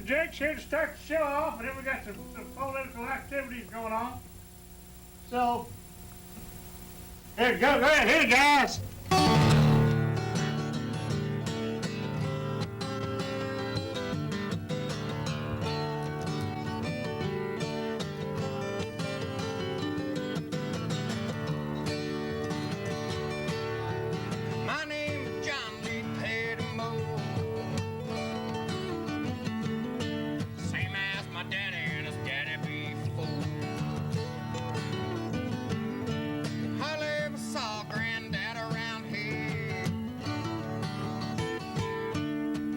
Jake's here to start the show off, and then we got some political activities going on. So, here we go. Go ahead, hit it, guys. My name is John Lee Pettimore, same as my daddy and his daddy before. Hardly ever saw Granddad around here.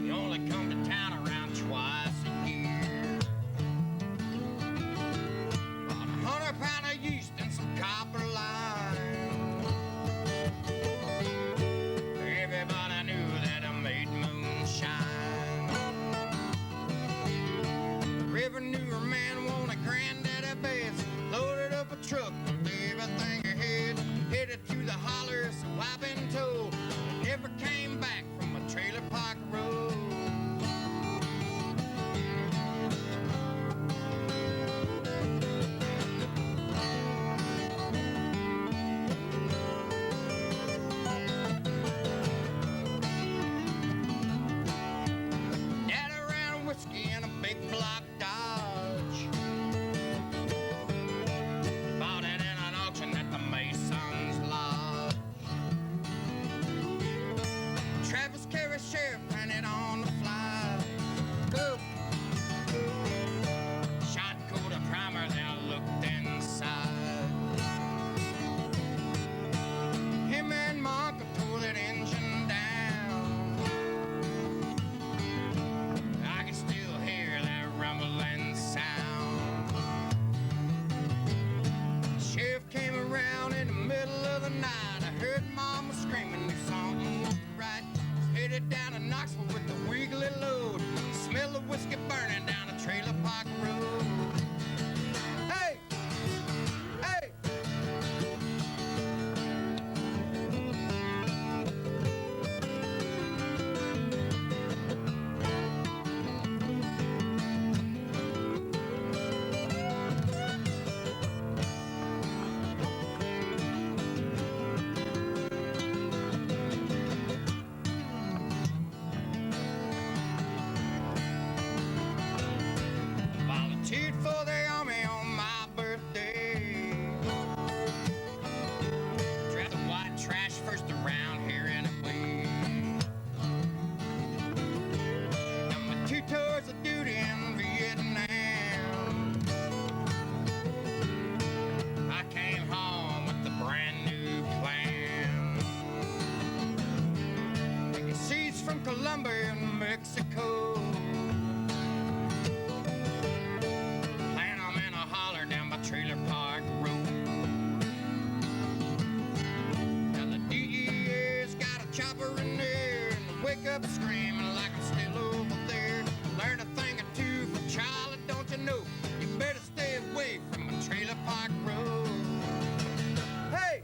He only come to town around twice a year. Bought 100 pounds of yeast and some copper line. Everybody knew that I made moonshine. The revenue man wanted Granddaddy best, loaded up a truck with everything ahead, headed to the holler, so I've been told. I never came back from a trailer park road. Daddy ran whiskey in a big block Dodge. Bought it in an auction at the Mason's Lodge. Travis Carey Sheriff ran it on the fly. Go. Shot coat of primer, then I looked inside. Him and my uncle tore that engine down. I can still hear that rumbling sound. Sheriff came around in the middle of the night. I heard Mama screaming, knew something wasn't right. Was headed down to Knoxville with the wiggly load. Smell the whiskey burning down the trailer park road. Hey! Hey! Volunteered for the army on my birthday. Drive the white trash first around here anyway. Done my 2 tours of duty in Vietnam. I came home with a brand new plan. Taking seeds from Colombia and Mexico. Plant 'em in a holler down by Trailer Park Road. Now the DEA's got a chopper in there, and I wake up screaming like I'm still over there. Learn a thing or two from Charlie, don't you know? You better stay away from a Trailer Park Road. Hey!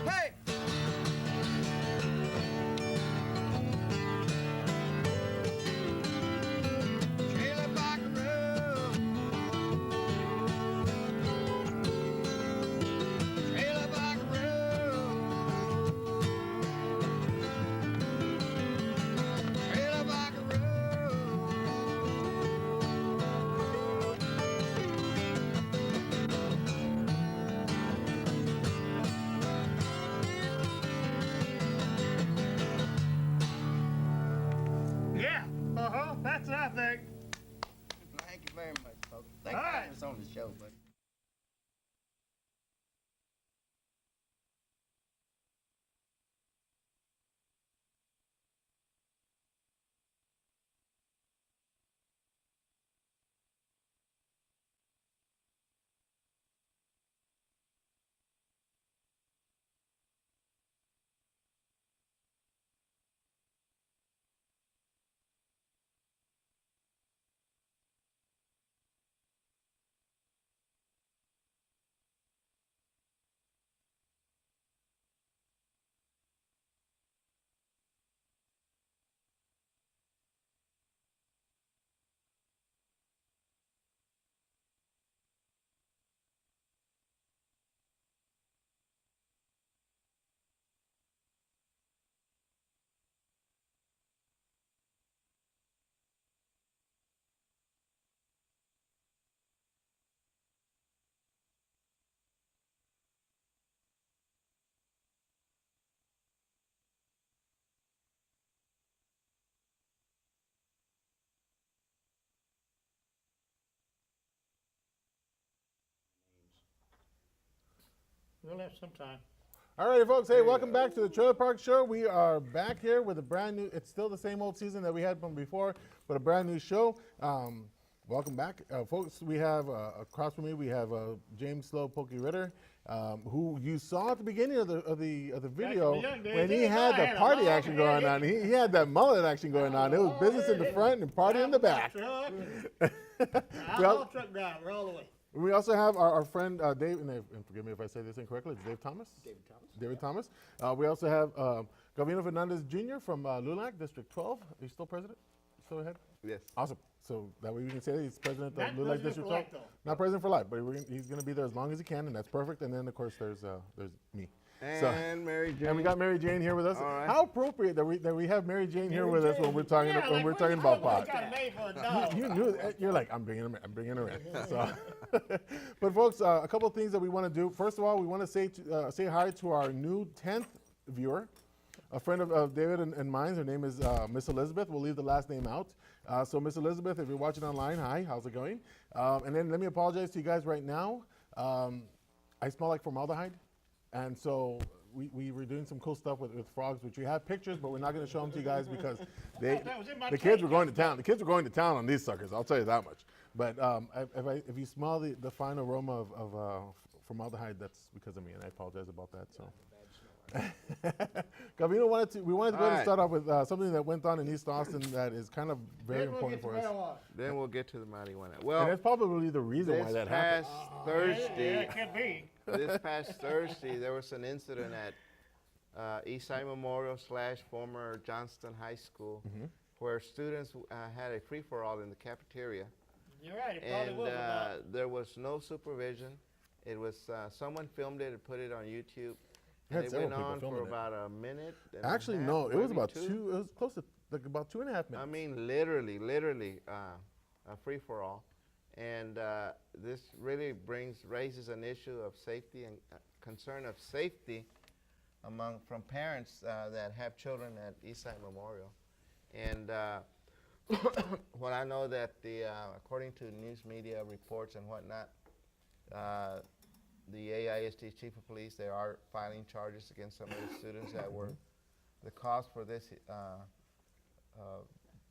Hey! Trailer Park Road. Trailer Park Road. Trailer Park Road. Yeah. That's what I think. Thank you very much, folks. Thank All you for right. having us on the show, buddy. We'll have some time. All right, folks. Hey, welcome back to the Trailer Park Show. We are back here with a brand new. It's still the same old season that we had from before, but a brand new show. Welcome back, folks. We have across from me. We have James Slow Pokey Ritter, who you saw at the beginning of the video in the young days, when he I had had the a party long action going on. He had that mullet action going on. It was business in the front and party in the back. I'm all truck driver all the way. We also have our friend Dave, and forgive me if I say this incorrectly, it's Dave Thomas? David Thomas. David Thomas. We also have Gavino Fernandez Jr. from LULAC, District 12. Are you still president? Still ahead? Yes. Awesome. So that way we can say that he's president Not of LULAC president District for 12. life, though. Not president for life, but he's going to be there as long as he can, and that's perfect. And then, of course, there's me. And Mary Jane. And we got Mary Jane here with us. All right. How appropriate that we have Mary Jane here with us when we're talking Yeah, when like, we're talking about what pot. kind of name for a dog? You knew that. You're like, I'm bringing her in. So, but folks, a couple of things that we want to do. First of all, we want to say hi to our new 10th viewer, a friend of David and mine. Her name is Miss Elizabeth. We'll leave the last name out. So Miss Elizabeth, if you're watching online, hi, how's it going? And then let me apologize to you guys right now. I smell like formaldehyde, and so we were doing some cool stuff with frogs, which we have pictures, but we're not going to show them to you guys because That was in my the kids tank. were going to town. The kids were going to town on these suckers. I'll tell you that much. But if you smell the fine aroma of formaldehyde, that's because of me, and I apologize about that. So. Gavino we wanted to go ahead and start off with something that went on in East Austin that is kind of very Then we'll important get for to us. marijuana. Then we'll get to the marijuana. And Well, that's probably the reason why this that happened. past Yeah, Thursday, it could be. this past Thursday, there was an incident at Eastside Memorial / former Johnston High School, where students had a free-for-all in the cafeteria, You're right, it probably and was about. there was no supervision. It was someone filmed it and put it on YouTube. Had And it several went people on for filming it. about a minute. and a Actually, half, no, it was maybe about two. It was close to like about 2.5 minutes. I mean, literally, a free-for-all, and this really raises an issue of safety and concern of safety from parents that have children at Eastside Memorial, and what I know that according to news media reports and whatnot, the AISD chief of police, they are filing charges against some of the students that were the cause for this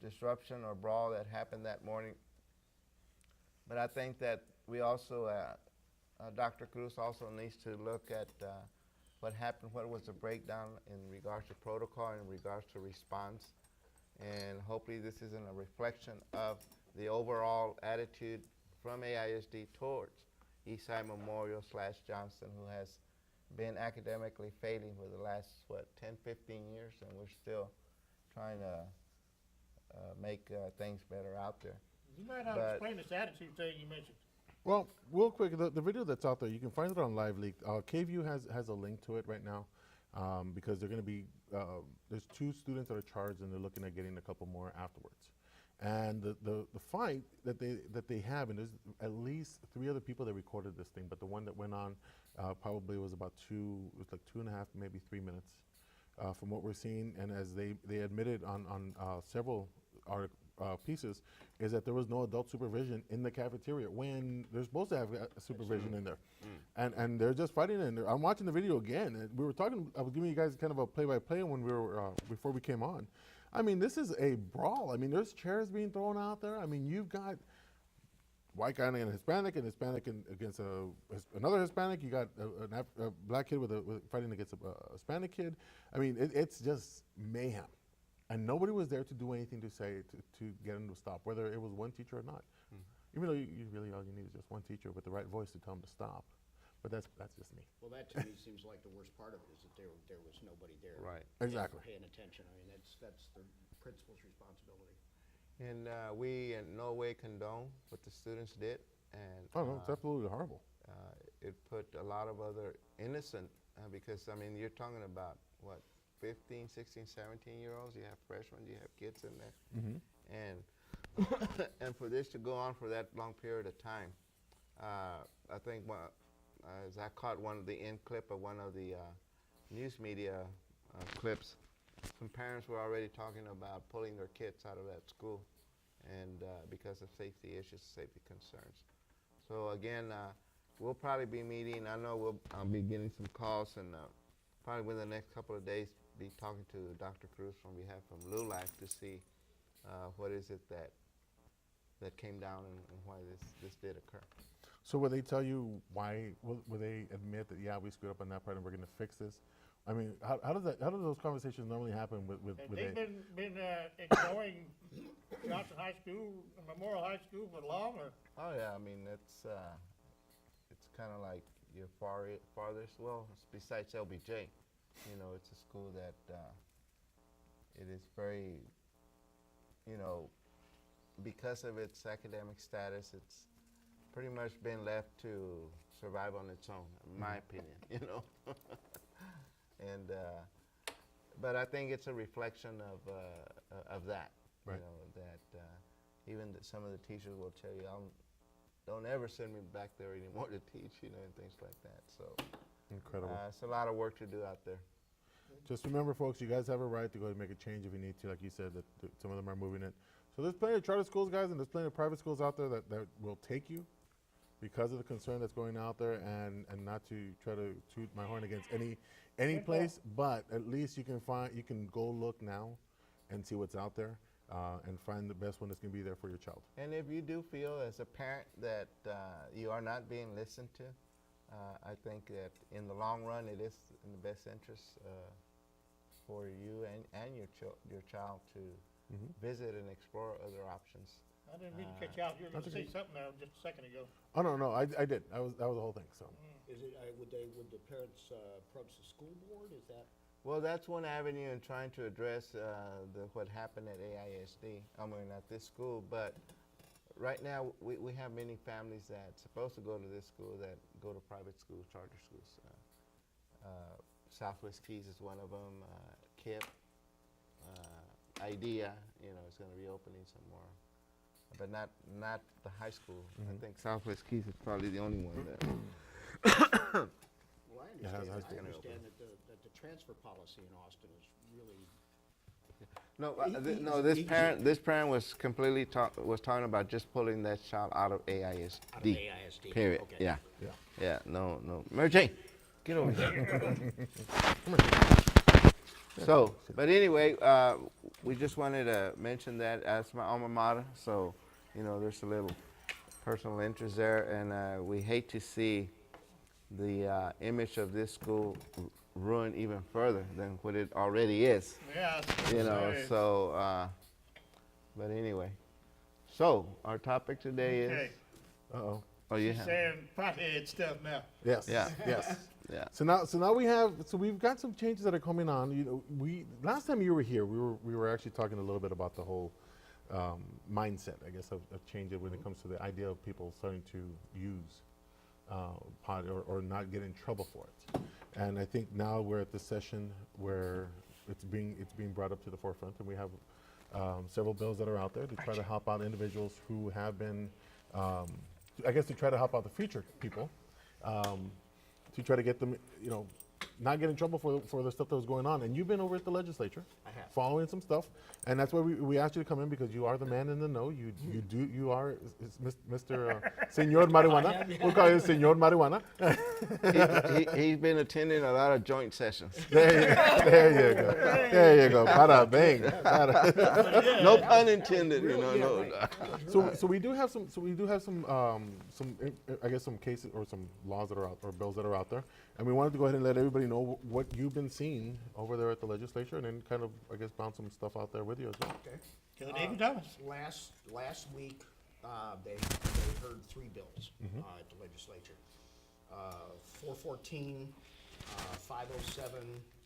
disruption or brawl that happened that morning. But I think that we also, Dr. Cruz also needs to look at what happened, what was the breakdown in regards to protocol, in regards to response. And hopefully this isn't a reflection of the overall attitude from AISD towards Eastside Memorial / Johnston, who has been academically failing for the last, 10, 15 years, and we're still trying to make things better out there. You might have to but- explain this attitude thing you mentioned. Well, real quick, the video that's out there, you can find it on LiveLeak. KView has a link to it right now because they're going to be, there's 2 students that are charged and they're looking at getting a couple more afterwards. And the fight that they have, and there's at least 3 other people that recorded this thing, but the one that went on probably was about it was like 2.5, maybe 3 minutes from what we're seeing. And as they admitted on several pieces, is that there was no adult supervision in the cafeteria when they're supposed to have supervision in there. And they're just fighting in there. I'm watching the video again, and we were talking, I was giving you guys kind of a play-by-play when we were, before we came on. I mean, this is a brawl. I mean, there's chairs being thrown out there. I mean, you've got white guy and a Hispanic against another Hispanic. You got a black kid with fighting against a Hispanic kid. I mean, it's just mayhem. And nobody was there to do anything to say, to get them to stop, whether it was one teacher or not. Even though you really all you need is just one teacher with the right voice to tell them to stop. But that's just me. Well, that to me seems like the worst part of it is that there was nobody there. Right. Exactly. Paying attention. I mean, that's the principal's responsibility. And we in no way condone what the students did, and Oh, no, it's absolutely horrible. it put a lot of other innocent, because I mean, you're talking about what, 15, 16, 17-year-olds, you have freshmen, you have kids in there, and and for this to go on for that long period of time, I think as I caught one of the end clip of one of the news media clips, some parents were already talking about pulling their kids out of that school, and because of safety issues, safety concerns. So again, we'll probably be meeting. I know I'll be getting some calls, and probably within the next couple of days, be talking to Dr. Cruz on behalf of Blue Life to see what is it that came down and why this did occur. So will they tell you why? Will they admit that we screwed up on that part and we're going to fix this? I mean, how do those conversations normally happen with They've been ignoring Johnson High School, Memorial High School for long, or? Oh yeah, I mean it's kind of like your farthest. Well, besides LBJ, you know, it's a school that it is very, you know, because of its academic status, it's pretty much been left to survive on its own, in my opinion. You know, and but I think it's a reflection of that. Right. You know that even some of the teachers will tell you, don't ever send me back there anymore to teach, you know, and things like that. So incredible. it's a lot of work to do out there. Just remember, folks, you guys have a right to go ahead and make a change if you need to. Like you said, that some of them are moving it. So there's plenty of charter schools, guys, and there's plenty of private schools out there that will take you because of the concern that's going out there, and not to try to toot my horn against any place, but at least you can go look now and see what's out there and find the best one that's going to be there for your child. And if you do feel as a parent that you are not being listened to, I think that in the long run it is in the best interest for you and your child to visit and explore other options. I didn't mean to cut you out. You were going to say something there just a second ago. Oh no, I did. That was the whole thing. So. Is it, would the parents approach the school board? Is that? Well, that's one avenue in trying to address what happened at AISD. I mean, at this school, but right now we have many families that's supposed to go to this school that go to private schools, charter schools. Southwest Keys is one of them. KIPP, IDEA, you know, is going to be opening some more, but not the high school. I think Southwest Keys is probably the only one that. Well, I Yeah, how's understand, it I gonna understand that the transfer policy in Austin is really. No, this parent was completely talking about just pulling that child out of AISD. Out of AISD, Period. okay. Yeah. No. Mary Jane, get over here. So, but anyway, we just wanted to mention that as my alma mater. So, you know, there's a little personal interest there, and we hate to see the image of this school ruined even further than what it already is. Yeah. You know, so, but anyway. So, our topic today is. Okay. Uh-oh. Oh, you She's have. saying pothead stuff now. Yes. Yeah. Yes. Yeah. So now we've got some changes that are coming on. You know, last time you were here, we were actually talking a little bit about the whole mindset, I guess, of change when it comes to the idea of people starting to use pot or not get in trouble for it. And I think now we're at the session where it's being brought up to the forefront, and we have several bills that are out there to try to help out individuals who have been, I guess, to try to help out the future people, to try to get them, you know, not get in trouble for the stuff that was going on. And you've been over at the legislature, I have. following some stuff, and that's why we asked you to come in, because you are the man in the know. You are Mr. Señor Marijuana. We'll call you Señor Marijuana. He's been attending a lot of joint sessions. There you go. There you go. Bada bang. Bada. No pun intended, you know. No. So we do have some I guess some cases or some laws that are out, or bills that are out there, and we wanted to go ahead and let everybody know what you've been seeing over there at the legislature, and then kind of, I guess, bounce some stuff out there with you as well. Okay. Go David Thomas. Last week, they heard three bills at the legislature. 414, 507,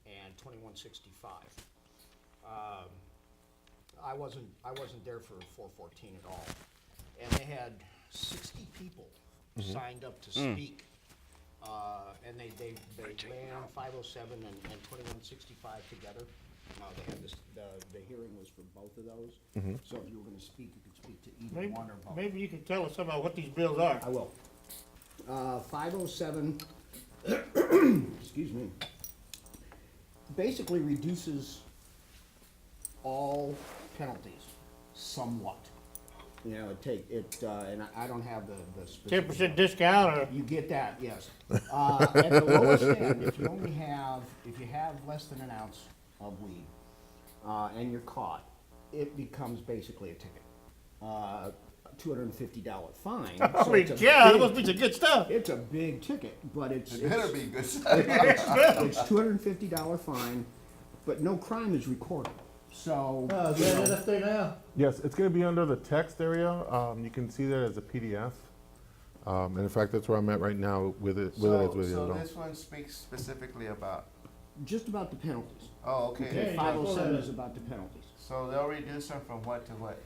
and 2165. I wasn't there for 414 at all, and they had 60 people signed up to speak, and they ran 507 and 2165 together. They had this. The hearing was for both of those. So if you were going to speak, you could speak to either one or both. Maybe you can tell us about what these bills are. I will. 507, excuse me, basically reduces all penalties somewhat. You know, and I don't have the specific. 10% discount or? You get that, yes. At the lowest end, if you have less than an ounce of weed, and you're caught, it becomes basically a ticket. $250 fine. I so mean, it's a yeah, that big- must be some good stuff. It's a big ticket, but it's be good. it's $250 fine, but no crime is recorded. So Oh, you yeah, know, that thing now. Yes, it's going to be under the text area. You can see that as a PDF. And in fact, that's where I'm at right now with it. With it as with So it. this one speaks specifically about, just about the penalties. oh, okay. Okay, Yeah, 507 yeah. is about the penalties. So they'll reduce them from what to what?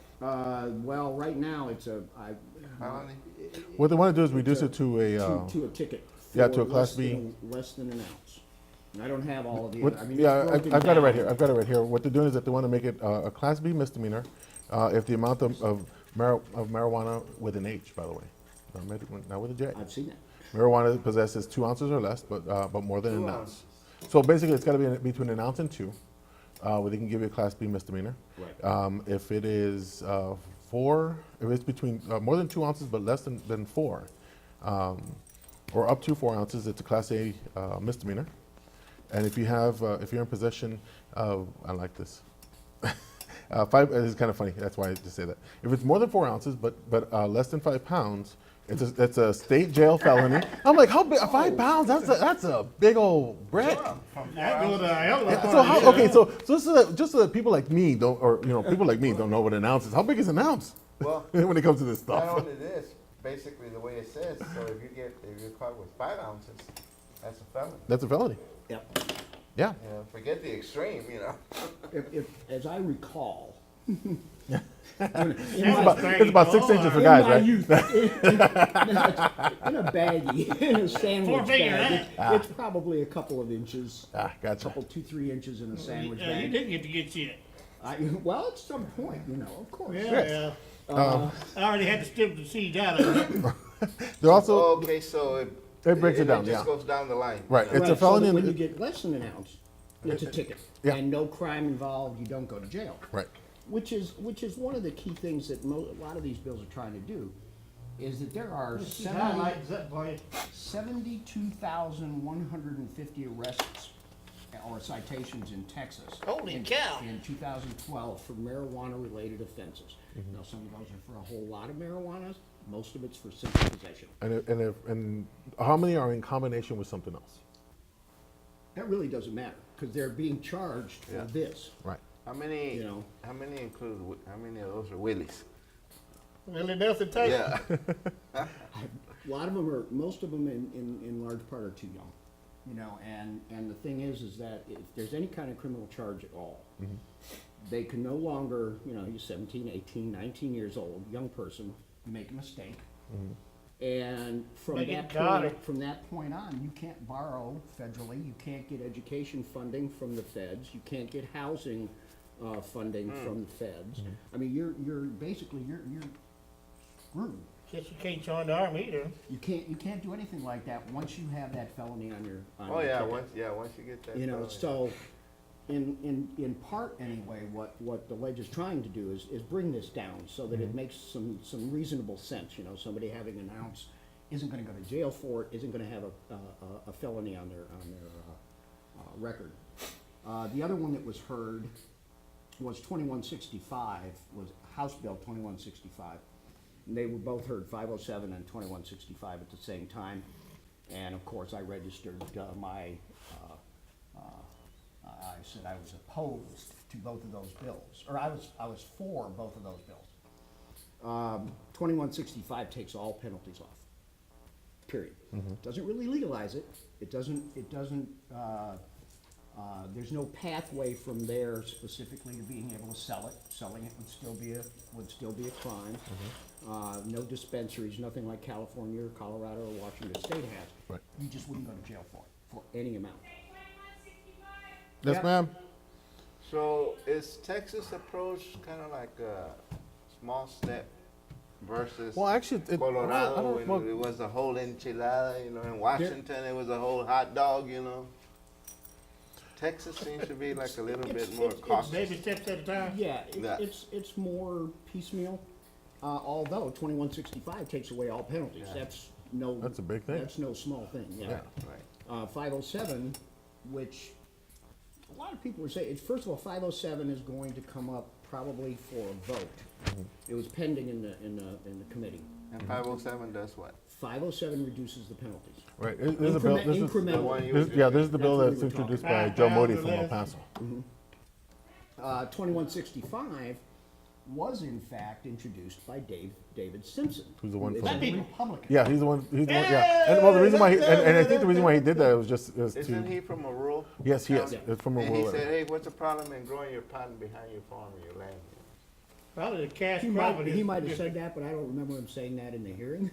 Well, right now it's Felony? What they want to do is reduce it to a. to a ticket. yeah, for to a Class less B. than- Less than an ounce. And I don't have all of the, What, other- I mean, yeah, it's I've broken got it right down. here. I've got it right here. What they're doing is that they want to make it a Class B misdemeanor if the amount of marijuana with an H, by the way, not with a J. I've seen that. Marijuana possesses 2 ounces or less, but more than 2 an ounce. ounces. So basically, it's got to be between an ounce and 2, where they can give you a Class B misdemeanor. Right. If it is 4, if it's between more than 2 ounces but less than 4, or up to 4 ounces, it's a Class A misdemeanor. And if you have, if you're in possession of, I like this. 5 is kind of funny. That's why I just say that. If it's more than 4 ounces but less than 5 pounds, it's a state jail felony. I'm like, how big? 5 pounds? That's a big old brick. That goes to hell of a So how? lot. Okay, so just so that people like me don't, or people like me don't know what an ounce is. How big is an ounce Well, when it comes to this not stuff? only this, basically the way it says, so if you're caught with 5 ounces, that's a felony. That's a felony. Yep. Yeah. You know, forget the extreme, you know. If, as I recall. It's about 6 inches for guys, in my right? youth, in a baggie, in a sandwich Four-finger, bag, it's probably a couple of inches, Ah, gotcha. couple, 2-3 inches in a sandwich You bag. didn't get to get shit. Well, at some point, of course. Yeah, yeah. I already had to strip the seeds out of it. They're also Okay, so it breaks it down, just yeah. goes down the line. Right. you know. It's a Right, so felony. that when and you get less than an ounce, it's a ticket. Yeah. And no crime involved, you don't go to jail. Right. Which is one of the key things that a lot of these bills are trying to do, is that there are Highlights that for you. 72,150 arrests or citations in Texas. Holy in- cow. In 2012 for marijuana-related offenses. Now, some of those are for a whole lot of marijuana, most of it's for simple possession. And how many are in combination with something else? That really doesn't matter, because they're being charged for Yeah. this, Right. How many, you know. how many how many of those are Willies? Willie Nelson Tate. Yeah. A lot of them are, most of them in large part are too young, and the thing is that if there's any kind of criminal charge at all, they can no longer, you're 17, 18, 19 years old, young person, make a mistake. And Make it daughter. from that point on, you can't borrow federally, you can't get education funding from the feds, you can't get housing funding from the feds. I mean, you're basically screwed. Guess you can't join the army either. You can't do anything like that once you have that felony on your Oh, your yeah, ticket. once you get that. felony. So in part anyway, what the ledge is trying to do is bring this down so that it makes some reasonable sense. Somebody having an ounce isn't going to go to jail for it, isn't going to have a felony on their record. The other one that was heard was 2165, was House Bill 2165. And they were both heard, 507 and 2165 at the same time. And of course, I registered I said I was opposed to both of those bills, or I was for both of those bills. 2165 takes all penalties off, period. Doesn't really legalize it. It doesn't, there's no pathway from there specifically to being able to sell it. Selling it would still be a crime. No dispensaries, nothing like California or Colorado or Washington State has. Right. You just wouldn't go to jail for any amount. Yes, Yep. ma'am. So is Texas approach kind of like a small step versus Well, actually, I Colorado don't- when it was a whole enchilada, in Washington it was a whole hot dog, Texas seems to be like a little bit more cautious. Baby steps at a time. Yeah, Yeah. it's more piecemeal, Although 2165 takes away all penalties. That's no. That's a big thing. That's no small thing, yeah. Right. 507, which a lot of people are saying, first of all, 507 is going to come up probably for a vote. It was pending in the committee. And 507 does what? 507 reduces the penalties. Right, this is a bill, this is, Incremental. one you this, yeah, this is the bill That's that's what we were introduced talking by Joe about. Modi Back from down El the Paso. 2165 was in fact introduced by David Simpson. Who's the one who is from- a Republican. Yeah, he's the one, yeah. And well, the reason why, and I think the reason why he did that was just, was Isn't to, he from a rural? yes, he is, town? it's from a And he rural said, area. hey, what's the problem in growing your cotton behind your farm or your land? Probably the cash He crop. might, he might have said that, but I don't remember him saying that in the hearing.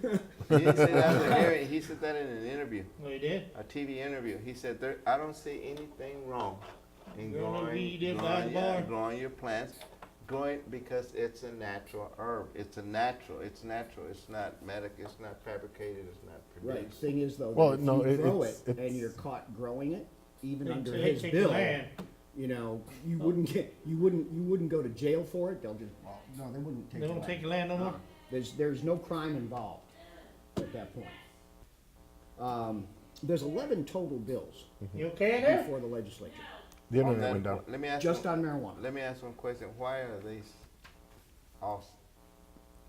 He didn't say that in the hearing, he said that in an interview, Well, he did. a TV interview. He said, I don't see anything wrong in Growing a weed inside the barn. growing your plants, because it's a natural herb. It's natural, it's not it's not fabricated, it's not Right, produced. thing is though, Well, that if no, you grow it's- it and it's- you're caught growing it, even under They his take the bill, land. you know, you wouldn't go to jail for it, they'll just, well, no, they wouldn't take They the don't land. take your land no more? There's no crime involved at that point. There's 11 total bills You okay in there? before the legislature, The On internet that- went down. Let me ask just you, on marijuana. let me ask one question. Why are these all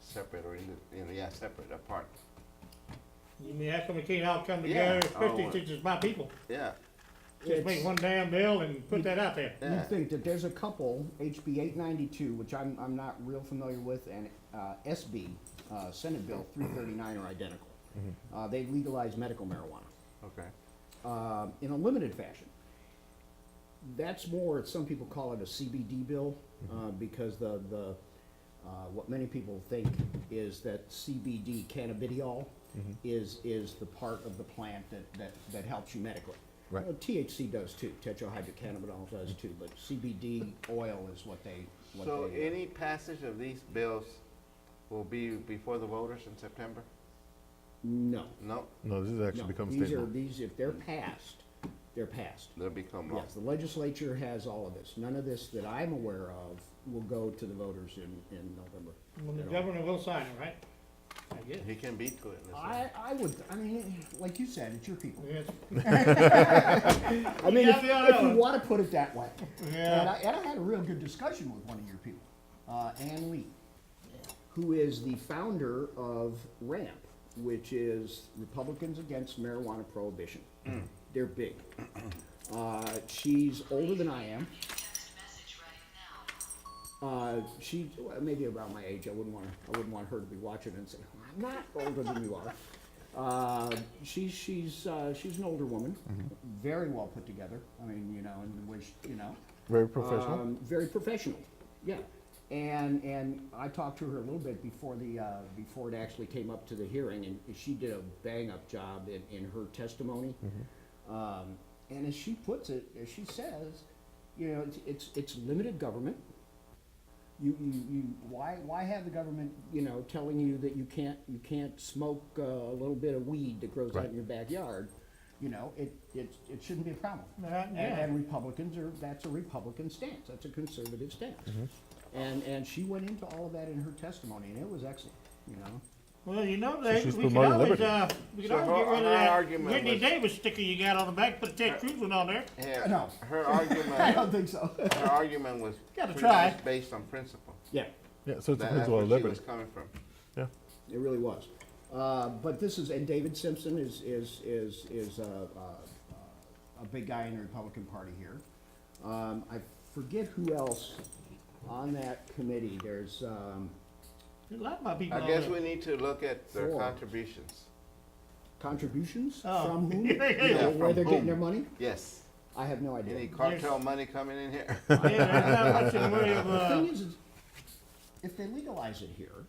separate or, separate, apart? You mean, how come we can't all come Yeah. together, especially Oh, since it's my people? Yeah, Just make It's- one damn bill and put that out there. yeah. You'd think that there's a couple, HB 892, which I'm not real familiar with, and SB, Senate Bill 339 are identical. They legalize medical marijuana Okay. in a limited fashion. That's more, some people call it a CBD bill, because what many people think is that CBD, cannabidiol, is the part of the plant that helps you medically. Right. Well, THC does too, tetrahydrocannabinol does too, but CBD oil is what they. So any passage of these bills will be before the voters in September? No. No, No, this is actually No, become these state are, law. these, if they're passed, they're passed. they'll become law. Yes, the legislature has all of this. None of this that I'm aware of will go to the voters in November. When the at all. governor will sign it, right? I guess. He can beat to it. Listen. I mean, like you said, it's your people. Yes. I mean, gotta be on that if you one. wanna put it that way. Yeah. And I had a real good discussion with one of your people, Ann Lee, who is the founder of RAMP, which is Republicans Against Marijuana Prohibition. They're big. She's older than I am. She maybe around my age. I wouldn't want her to be watching and say, "I'm not older than you are." She's an older woman, very well put together. I mean, you know, in which Very professional. very professional. Yeah, and I talked to her a little bit before before it actually came up to the hearing, and she did a bang up job in her testimony. And as she puts it, as she says, you know, it's limited government. Why have the government, you know, telling you that you can't smoke a little bit of weed that grows out Right. in your backyard? You know, it shouldn't be a problem. Yeah. And Republicans that's a Republican stance. That's a conservative stance. And she went into all of that in her testimony, and it was excellent. You know. Well, you know, she's we could promoting always, liberty. we could So always get her- rid of her that argument Whitney was- Davis sticker you got on the back, put Ted Cruz one on there. Yeah, No. her I argument, don't think so. her argument was Gotta pretty try. much based on principle. Yeah, Yeah, so it's a That's principle where of she liberty. was coming from. Yeah. it really was. But this is, and David Simpson is a big guy in the Republican Party here. I forget who else on that committee. There's There's a lot of my people I on guess there. we need to look at their Four. contributions. contributions Oh. from whom? Yeah, You know, from where they're getting whom? their money? Yes. I have no idea. Any cartel money coming in here? Yeah, there's not much in the way of, The thing is, if they legalize it here,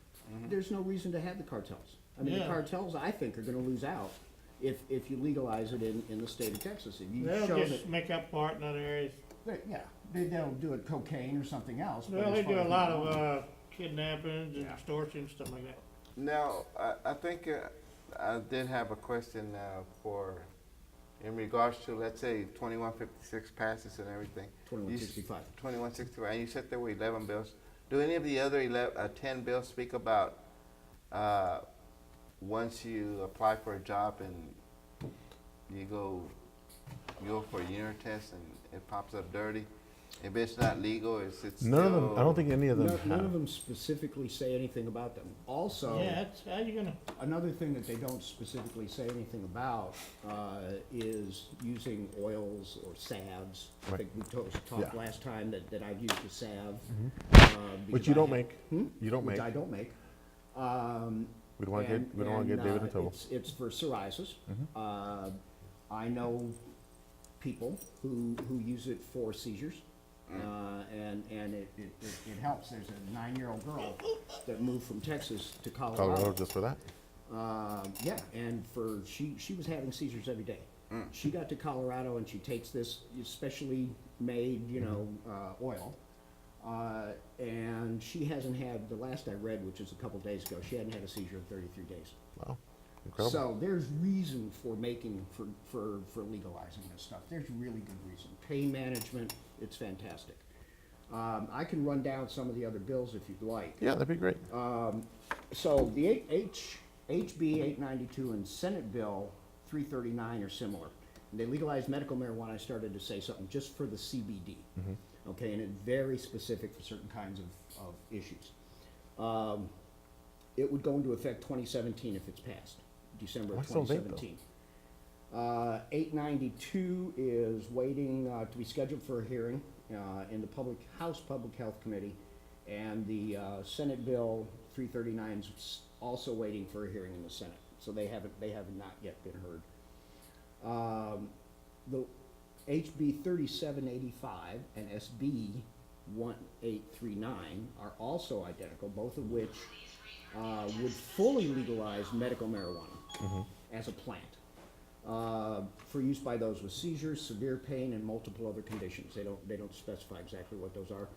there's no reason to have the cartels. I mean, the Yeah. cartels, I think, are gonna lose out if you legalize it in the state of Texas. If you they'll show just that, make up for it in other areas. yeah, they'll do it cocaine or something else. but Well, as they far do a as lot marijuana- of, kidnappings and extortion, stuff like that. Now, I think I did have a question in regards to, let's say, 2156 passes and everything. 2165. 2165, and you said there were 11 bills. Do any of the other 10 bills speak about once you apply for a job and you go for a unit test and it pops up dirty? If it's not legal, it's None of them. I still- don't think any of them None have. of them specifically say anything about them. Also, Yeah, that's, how you gonna, another thing that they don't specifically say anything about is using oils or salves. I Right. think we talked Yeah. last time that I've used a salve. Which because you I don't ha- make. You don't Which make. I don't make. We don't want to And- get. We don't want to and, get David in trouble. It's for psoriasis. I know people who use it for seizures. And it helps. There's a 9-year-old girl that moved from Texas to Colorado just for that. Yeah, and she was having seizures every day. She got to Colorado and she takes this specially made, oil. And she hasn't had, the last I read, which is a couple days ago, she hadn't had a seizure in 33 days. Wow, incredible. So there's reason for for legalizing this stuff. There's really good reason. Pain management, it's fantastic. I can run down some of the other bills if you'd like. Yeah, that'd be great. So the HB 892 and Senate Bill 339 are similar. When they legalized medical marijuana, I started to say something just for the CBD. Okay, and it's very specific for certain kinds of issues. It would go into effect 2017 if it's passed, December of Why so late, though? 2017. 892 is waiting to be scheduled for a hearing in the House Public Health Committee, and the Senate Bill 339 is also waiting for a hearing in the Senate. So they have not yet been heard. The HB 3785 and SB 1839 are also identical, both of which would fully legalize medical marijuana as a plant for use by those with seizures, severe pain, and multiple other conditions. They don't specify exactly what those are.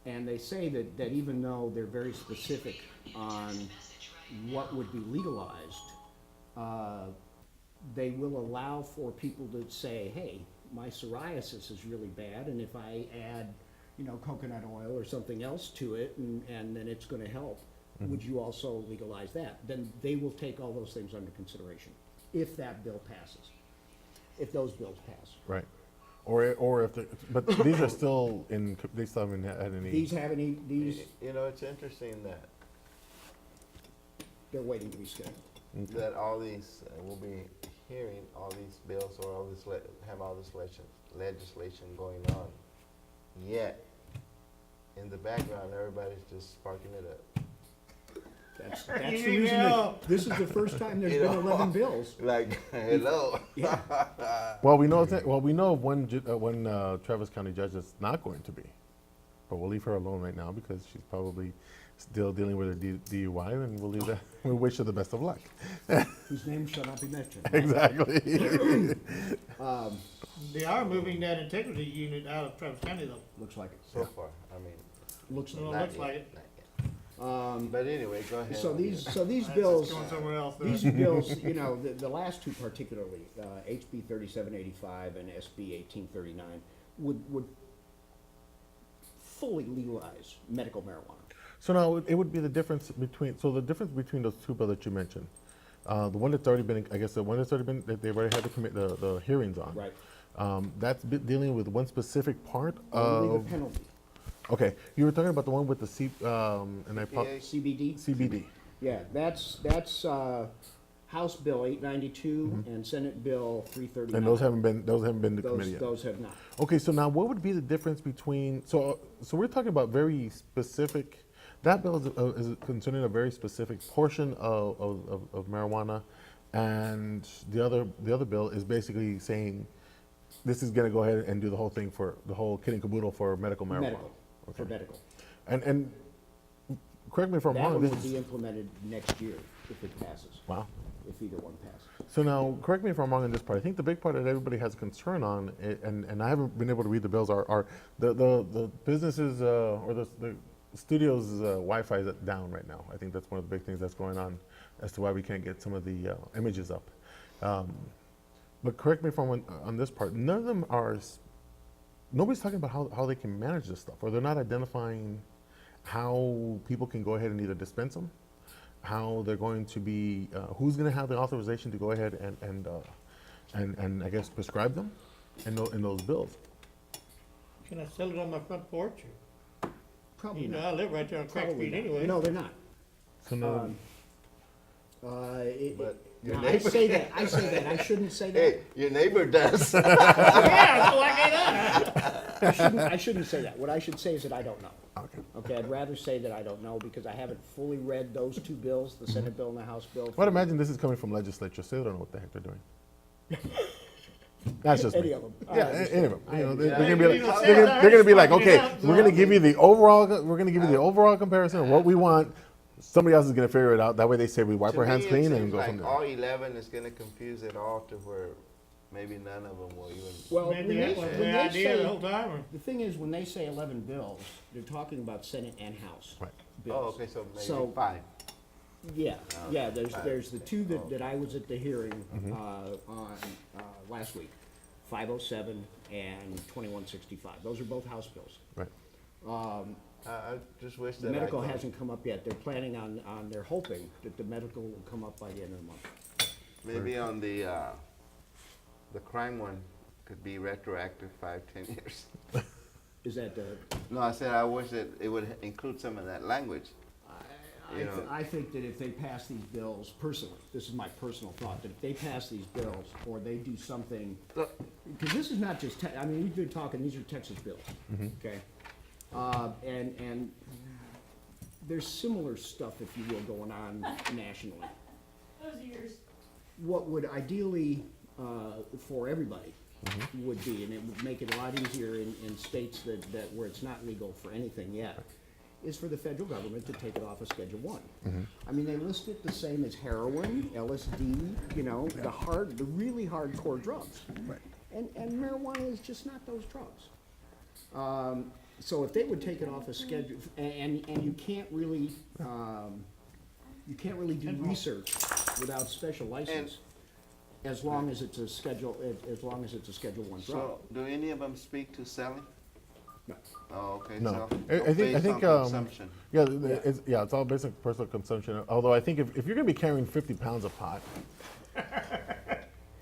And they say that even though they're very specific on what would be legalized, they will allow for people to say, hey, my psoriasis is really bad, and if I add, coconut oil or something else to it, and then it's gonna help, would you also legalize that? Then they will take all those things under consideration, if that bill passes, if those bills pass. Right. Or if but these are still in. They still haven't had any. These It's interesting that they're waiting to be scheduled. that all these we'll be hearing all these bills or all this have all this legislation going on. Yet, in the background, everybody's just sparking it up. That's the reason that, this is the first time there's been 11 bills. Like, hello. Yeah. Well, we know. We know of one Travis County judge that's not going to be, but we'll leave her alone right now because she's probably still dealing with her DUI, and we'll leave that. We wish her the best of luck. Whose name shall not be mentioned. Exactly. they are moving that integrity unit out of Travis County though. Looks like it. So far, I mean, Looks Well, like it it. looks like it. not yet. But anyway, go ahead. So these That's bills, going somewhere else. these bills, the last two particularly, HB 3785 and SB 1839, would fully legalize medical marijuana. So now it would be the difference between. So the difference between those two bills that you mentioned, the one that's already been, I guess, the one that's already been that they've already had the hearings on. Right. That's dealing with one specific part Only the of. penalty. Okay, you were talking about the one with the and I CPA? CBD? CBD. Yeah, that's House Bill 892 and Senate Bill 339. And those haven't been to committee yet. Those have not. Okay, so now what would be the difference between, so we're talking about very specific, that bill is concerning a very specific portion of marijuana, and the other bill is basically saying, this is gonna go ahead and do the whole thing for, the whole kit and caboodle for medical marijuana. Medical, for Okay. medical. And correct me if I'm That wrong, one this will be is, implemented next year if it passes, wow. if either one passes. So now, correct me if I'm wrong on this part. I think the big part that everybody has concern on, and I haven't been able to read the bills, are the businesses or the studios' Wi-Fi is down right now. I think that's one of the big things that's going on as to why we can't get some of the images up. But correct me if I'm on this part. None of them are nobody's talking about how they can manage this stuff, or they're not identifying how people can go ahead and either dispense them, how they're going to be, who's going to have the authorization to go ahead and I guess prescribe them in those bills. Can I sell it on my front porch? Probably You know, not. I live right there on Crack Probably Street not. anyway. No, they're not. So no, But your I neighbor- say that, I shouldn't say that. Hey, your neighbor does. Yeah, so I get that. I shouldn't say that. What I should say is that I don't know. okay. Okay, I'd rather say that I don't know because I haven't fully read those two bills, the Senate bill and the House bill. Well, I'd imagine this is coming from legislature, so they don't know what the heck they're doing. That's just Any me. of them. Yeah, any of them. You know, they're Yeah. gonna be like, You know, they're gonna be like, Sarah's okay, talking it we're out, gonna so- give you the overall, we're gonna give you the overall comparison of what we want. Somebody else is gonna figure it out. That way, they say we wipe To our hands me, it clean and seems go like from there. all 11 is going to confuse it all to where maybe none of them will even. Well, Maybe when that was they the idea say- the whole time. or- the thing is, when they say 11 bills, they're talking about Senate and House Right. bills. Oh, okay, so maybe So- 5. Yeah, yeah, Okay. there's the two Oh. that I was at the hearing, on, last week, 507 and 2165. Those are both House bills. Right. I just wish The that medical I could- hasn't come up yet. They're planning on, they're hoping that the medical will come up by the end of the month. Maybe on the crime one could be retroactive 5-10 years. Is that the, No, I said I wish that it would include some of that language. You know. I think that if they pass these bills, personally, this is my personal thought, that if they pass these bills, or they do something, because this is not just, I mean, we've been talking, these are Texas bills, okay? And there's similar stuff, if you will, going on nationally. What would ideally, for everybody, would be, and it would make it a lot easier in states that where it's not legal for anything yet, is for the federal government to take it off of Schedule One. I mean, they list it the same as heroin, LSD, you know, the really hardcore drugs. Right. And marijuana is just not those drugs. So if they would take it off a schedule, and you can't really, do research without special license, as long as it's a Schedule, as long as it's a Schedule One drug. So, do any of them speak to selling? No. Oh, okay. No. So, I based think, on consumption. yeah, it's all basic personal consumption. Although I think if you're gonna be carrying 50 pounds of pot,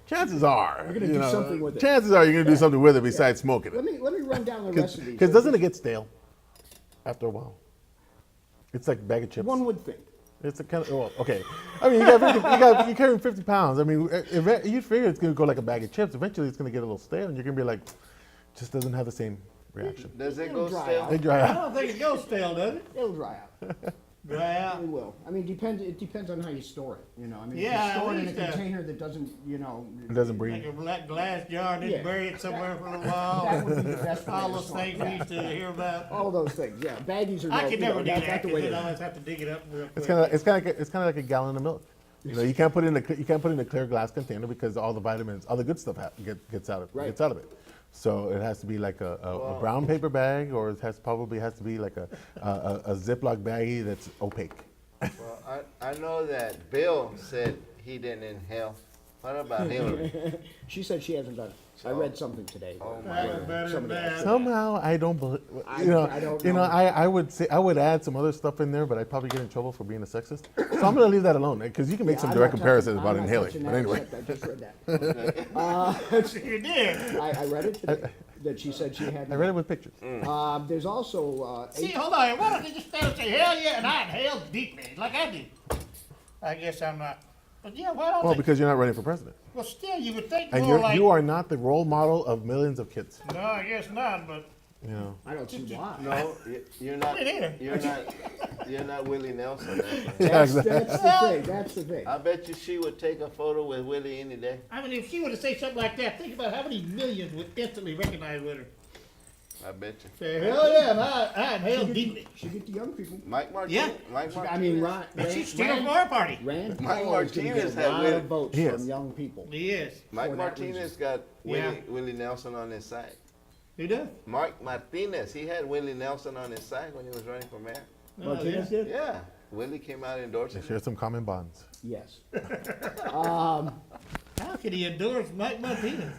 chances are You're gonna do something with it. Chances are you're gonna do something with it besides smoking Let it. me run down the rest of these. Because doesn't it get stale after a while? It's like a bag of chips. One would think. It's a kind of, well, okay. I mean, you're carrying 50 pounds. I mean, you figure it's gonna go like a bag of chips. Eventually, it's gonna get a little stale, and you're gonna be like, just doesn't have the same reaction. Does it It'll go dry stale? out. They dry I out. don't think it goes stale, does it? It'll dry out. Dry out. It will. I mean, it depends on how you store it, you know. I mean, Yeah, if you store it in a at least, container that doesn't, you know. It doesn't breathe. Like a black glass jar and Yeah. then bury it somewhere for a little That while. would be the best way All to those store things it. we used to hear about. All those things, yeah. Baggies are no, I could you know, never do that's that not the because way then to. I always have to dig it up real quick. It's kind of like a gallon of milk. You know, you can't put it in a clear glass container because all the vitamins, all the good stuff gets out of Right. it. So it has to be like a brown paper bag, or it probably has to be like a Ziploc baggie that's opaque. Well, I know that Bill said he didn't inhale. What about Hillary? She said she hasn't done it. I read something today. Oh, That was better than Somebody else. that. Somehow I don't believe. I You know, don't you know, know. I would say I would add some other stuff in there, but I'd probably get in trouble for being a sexist. So I'm gonna leave that alone because you can make Yeah, some I'm direct not comparisons touching- about I'm not inhaling. touching But that anyway, except I just read that. You did. I read it today, that she said she hadn't. I read it with pictures. There's also, See, hold on. Why don't they just stand and say, hell yeah, and I inhale deeply, like I do? I guess I'm not. But yeah, why don't Well, they? because you're not running for president, Well, still, you would think and more like. you are not the role model of millions of kids. No, I guess not, but You know. I don't see why. No, you're not. Me neither. You're not Willie Nelson. That's the thing, that's the thing. I bet you she would take a photo with Willie any day. I mean, if she were to say something like that, think about how many millions would instantly recognize with her. I bet you. Say, hell yeah, and I inhale deeply. She get the young people. Mike Martinez. Yeah. Mike I mean, Martinez. She's still for our party. Rand Mike Paul is gonna Martinez get had a lot Willie. of votes He from is. young people. He is. Mike for that Martinez got Yeah. Willie Nelson on his side. He does. Mike Martinez, he had Willie Nelson on his side when he was running for mayor. Oh, Martinez yeah. did? Yeah. Willie came out endorsing They him. share some common bonds. Yes. How could he endorse Mike Martinez?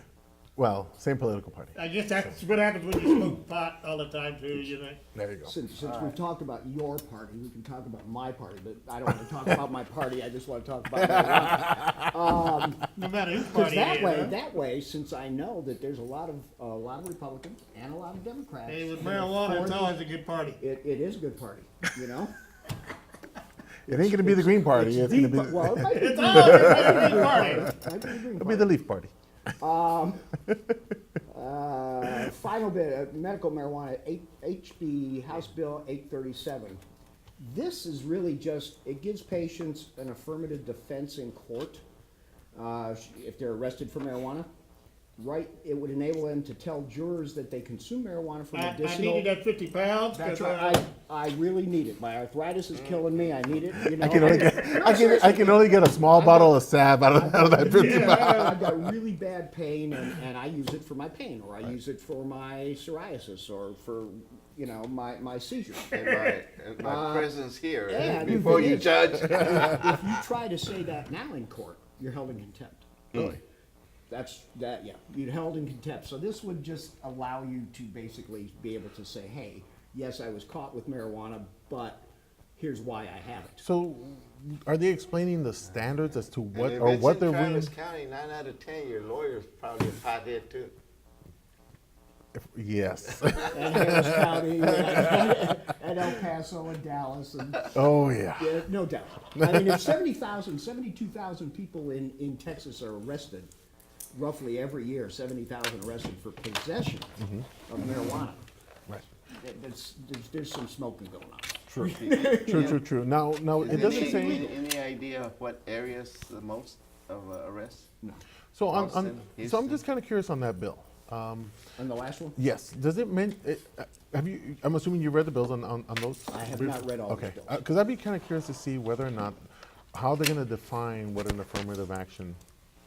Well, same political party. I guess that's what happens when you smoke pot all the time too, you know? There you go. Since we've talked about your party, we can talk about my party, but I don't want to talk about my party, I just want to talk about marijuana. No matter whose Because party it is, huh? that way, since I know that there's a lot of Republicans and a lot of Democrats. Hey, with that are marijuana, for it's the- always a good party. It is a good party, you know? It ain't gonna be the Green Party. It's the gonna be. well, it might be It's the always a good party. might be the Green It'll be the Leaf Party. Final bit, medical marijuana, HB House Bill 837. This is really just, it gives patients an affirmative defense in court if they're arrested for marijuana. Right, it would enable them to tell jurors that they consume marijuana for I medicinal. needed that 50 pounds. That's 'cause, right, I really need it. My arthritis is killing me, I need it, you know. I can only get. I can only get a small bottle of salve out of that 50 pounds. I've got really bad pain and I use it for my pain, or I use it for my psoriasis, or for, you know, my seizures. Right, and my presence here, yeah, before it you is. judge. If you try to say that now in court, you're held in contempt. Really? Yeah, you're held in contempt. So this would just allow you to basically be able to say, hey, yes, I was caught with marijuana, but here's why I have it. So, are they explaining the standards as to what And or if it's what in they're Travis reading? County, 9 out of 10, your lawyer's probably a pothead too. Yes. And Harris County, and El Paso, and Dallas, and Oh yeah. yeah, no doubt. I mean, if 72,000 people in Texas are arrested, roughly every year, 70,000 arrested for possession of marijuana, Right. there's some smoking going on. True. True. Now it doesn't say. Any idea of what areas the most of arrests? So Austin, so I'm Houston. just kind of curious on that bill. And the last one? Yes. Does it mean? Have you? I'm assuming you read the bills on those. I have not read all the Okay. bills. Because I'd be kind of curious to see whether or not how they're going to define what an affirmative action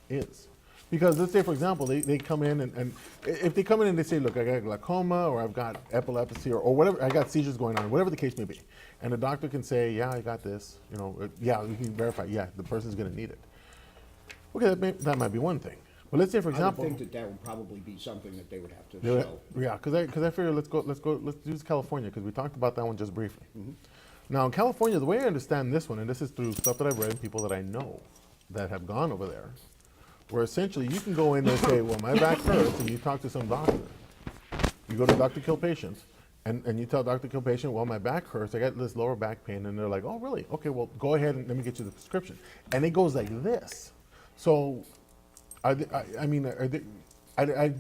is. Because let's say, for example, they come in and if they come in and they say, look, I got glaucoma or I've got epilepsy or whatever, I got seizures going on, whatever the case may be. And the doctor can say, yeah, I got this, you know, yeah, you can verify, yeah, the person's going to need it. Okay, that might be one thing. But let's say, for I would example, think that would probably be something that they would have to they would- show. yeah, because I figure let's use California because we talked about that one just briefly. Mm-hmm. Now in California, the way I understand this one, and this is through stuff that I've read and people that I know that have gone over there, where essentially you can go in there and say, well, my back hurts, and you talk to some doctor. You go to Dr. Kill Patient, and you tell Dr. Kill Patient, well, my back hurts, I got this lower back pain, and they're like, oh, really? Okay, well, go ahead and let me get you the prescription. And it goes like this. So, I'd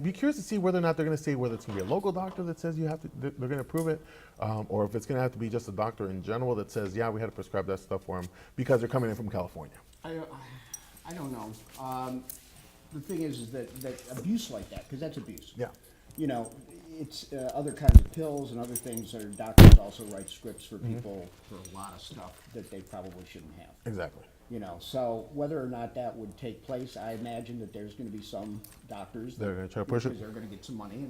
be curious to see whether or not they're going to say whether it's going to be a local doctor that says you have to, they're going to approve it, or if it's going to have to be just a doctor in general that says, yeah, we had to prescribe that stuff for them because they're coming in from California. I don't know. The thing is that abuse like that, because that's abuse. Yeah. You know, it's other kinds of pills and other things that are, doctors also write scripts for people for a lot of stuff that they probably shouldn't have. Exactly. You know, so whether or not that would take place, I imagine that there's gonna be some doctors. They're gonna try to push it. Because they're gonna get some money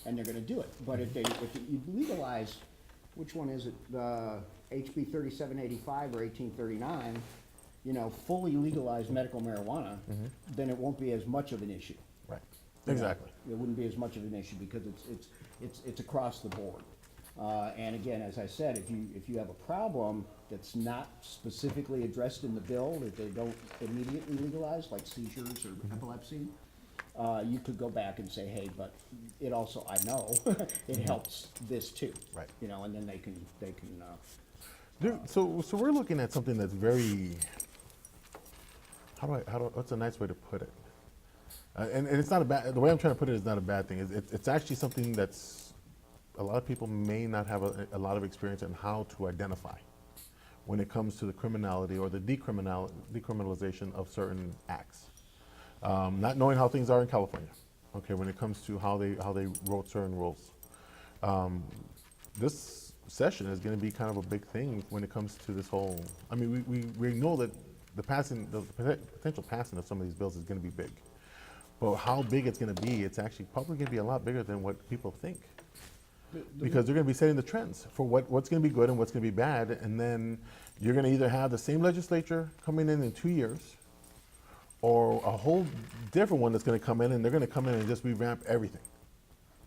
and they're gonna do it. But if you legalize, which one is it, HB 3785 or 1839, you know, fully legalized medical marijuana, then it won't be as much of an issue. Right. You know, Exactly. It wouldn't be as much of an issue because it's across the board. And again, as I said, if you have a problem that's not specifically addressed in the bill, that they don't immediately legalize, like seizures or epilepsy, you could go back and say, hey, but it also, I know, it helps this too. Right. You know, and then they can, So we're looking at something that's very, what's a nice way to put it? And it's not a bad, the way I'm trying to put it is not a bad thing. It's actually something that's, a lot of people may not have a lot of experience in how to identify when it comes to the criminality or the decriminalization of certain acts. Not knowing how things are in California, okay, when it comes to how they wrote certain rules. This session is going to be kind of a big thing when it comes to this whole, I mean, we know that the potential passing of some of these bills is going to be big. But how big it's going to be, it's actually probably going to be a lot bigger than what people think. Because they're going to be setting the trends for what's going to be good and what's going to be bad, and then you're going to either have the same legislature coming in 2 years, or a whole different one that's going to come in and they're going to come in and just revamp everything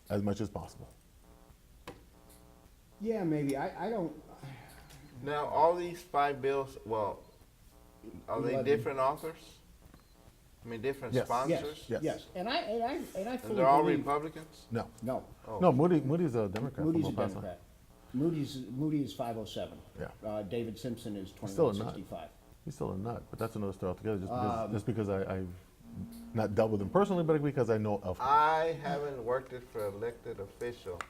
as much as possible. Yeah, maybe. I don't. Now, all these 5 bills, well, are they 11. different authors? I mean, different Yes. sponsors? Yes. Yes. And I And fully they're all believe. Republicans? No. No. No, Moody's a Democrat. Moody's a from El Paso. Democrat. Moody is 507. Yeah. David Simpson is still a nut. 2165. He's still a nut, but that's another story altogether. Just because I've not dealt with him personally, but because I know of him. I haven't worked it for elected official.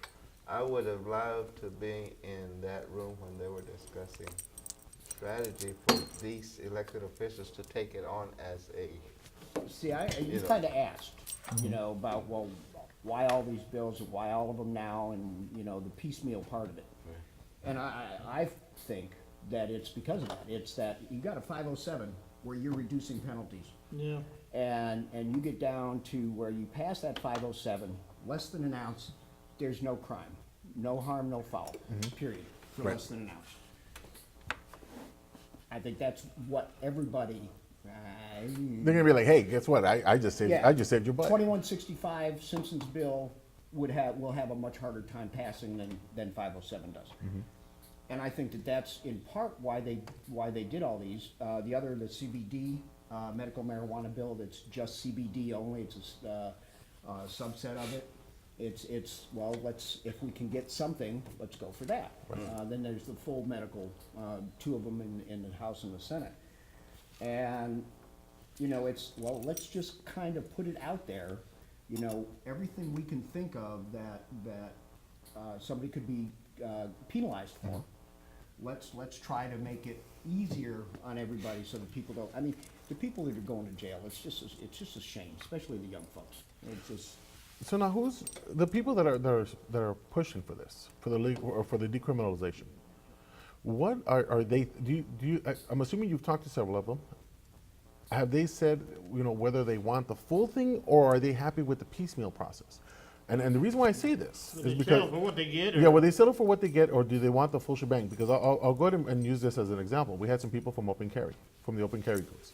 I would have loved to be in that room when they were discussing strategy for these elected officials to take it on as a, See, you You know. kind of asked, about, well, why all these bills, and why all of them now, and, the piecemeal part of it. And I think that it's because of that. It's that you got a 507 where you're reducing penalties. Yeah. And you get down to where you pass that 507, less than an ounce, there's no crime. No harm, no foul, period, for Right. less than an ounce. I think that's what everybody, They're gonna be like, hey, guess what? I just saved Yeah. I just saved your butt. 2165 Simpson's bill will have a much harder time passing than 507 does. And I think that that's in part why they did all these. The CBD, medical marijuana bill, that's just CBD only, it's a subset of it. It's well, if we can get something, let's go for that. Then there's the full medical, 2 of them in the House and the Senate. And, well, let's just kind of put it out there, everything we can think of that somebody could be penalized for. Let's try to make it easier on everybody so that people don't, the people that are going to jail, it's just a shame, especially the young folks. It's just, So now, who's the people that are pushing for this, for the legal or for the decriminalization? What are they? I'm assuming you've talked to several of them. Have they said, whether they want the full thing or are they happy with the piecemeal process? And the reason why I say this Do is they because settle for what they get? Or? yeah, will they settle for what they get, or do they want the full shebang? Because I'll go ahead and use this as an example. We had some people from Open Carry, from the Open Carry groups,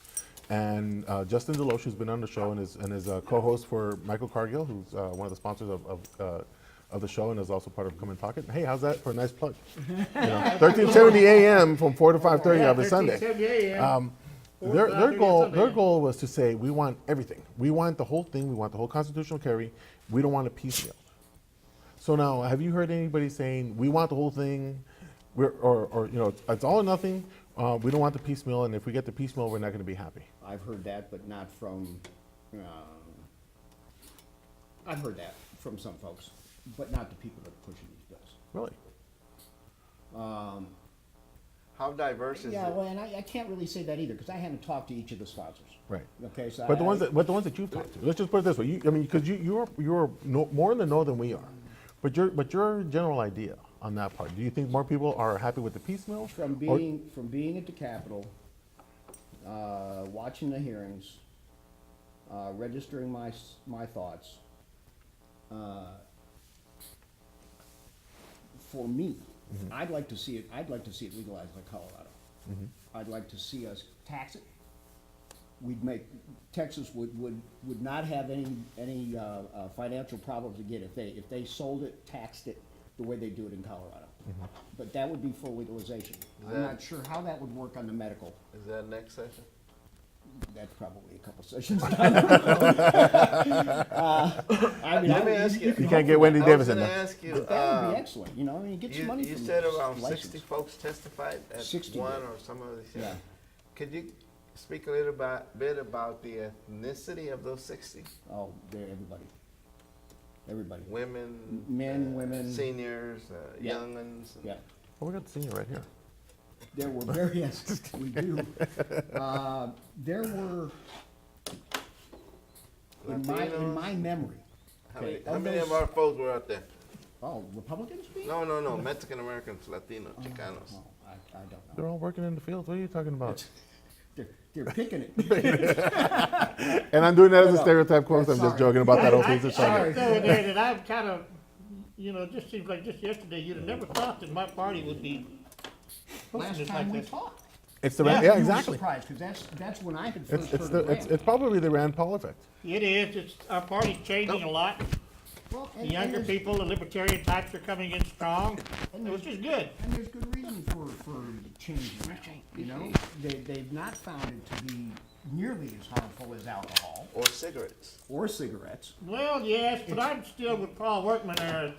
and Justin Deloche, who's been on the show and is a co-host for Michael Cargill, who's one of the sponsors of the show and is also part of Come and Talk It. Hey, how's that for a nice plug? 1370 a.m. from 4 to 5:30 every Sunday. 1370 a.m. Their goal was to say, we want everything. We want the whole thing. We want the whole constitutional carry. We don't want a piecemeal. So now, have you heard anybody saying, we want the whole thing, or it's all or nothing, we don't want the piecemeal, and if we get the piecemeal, we're not going to be happy? I've heard that, but not from, I've heard that from some folks, but not the people that are pushing these bills. Really? how diverse is Yeah, it? well, and I can't really say that either, because I haven't talked to each of the sponsors. Right. Okay, so But the ones that you've talked to, let's just put it this way. Because you're more in the know than we are. But your general idea on that part, do you think more people are happy with the piecemeal? From being at the Capitol, watching the hearings, registering my thoughts, for me, I'd like to see it legalized like Colorado. I'd like to see us tax it. Texas would not have any financial problems again if they sold it, taxed it the way they do it in Colorado. But that would be full legalization. I'm not sure how that would work on the medical. Is that next session? That's probably a couple sessions. Let me ask you. You can't get Wendy I was Davidson gonna now. ask you, That would be excellent, get some money you from said this around license. 60 folks testified at 60 one did. or some of these. Yeah. Could you speak a little bit about the ethnicity of those 60? Oh, they're everybody. Women, Men, women. seniors, Yeah. young'uns. and- Yeah. Oh, we got the senior right here. There were various, we do. There were, in Latinos? my memory, How okay, many, how many of our folks were out there? Republicans mean? No, Mexican Americans, Latinos, Chicanos. Oh, I don't know. They're all working in the fields. What are you talking about? They're picking it. And I'm doing that as a No, stereotype quote. I'm just sorry. joking about that whole piece of Sorry. shit. So there that I'm kind of, it just seems like just yesterday, you'd have never thought that my party would be pushing Last it time like we this. talked. It's the Yeah, Rand, you yeah, were exactly. surprised, because that's when I had first It's heard the of Rand. it's probably the Rand Paul effect. It is, our party's changing a lot. Well, The younger people, the libertarian types are coming in strong, which is good. And there's good reason for changing now, you know? They've not found it to be nearly as harmful as alcohol Or cigarettes. or cigarettes. Well, yes, but I'm still with Paul Workman there.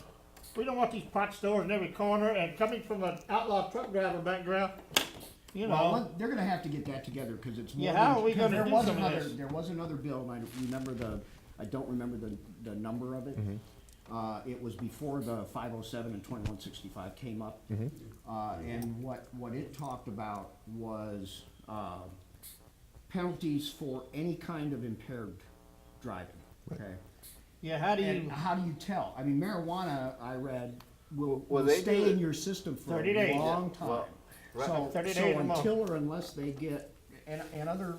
We don't want these pot stores in every corner, and coming from an outlaw truck driver background, you know. Well, they're gonna have to get that together, because it's more Yeah, than. how are we 'cause gonna there do was some of another- this? There was another bill, and I don't remember the number of it. It was before the 507 and 2165 came up. And what it talked about was, penalties for any kind of impaired driving, okay? Yeah, how do And you, how do you tell? I mean, marijuana, I read, will they stay do in it- your system for 30 a days. long time. Well, right. So, 30 so days or more. until or unless they get, and other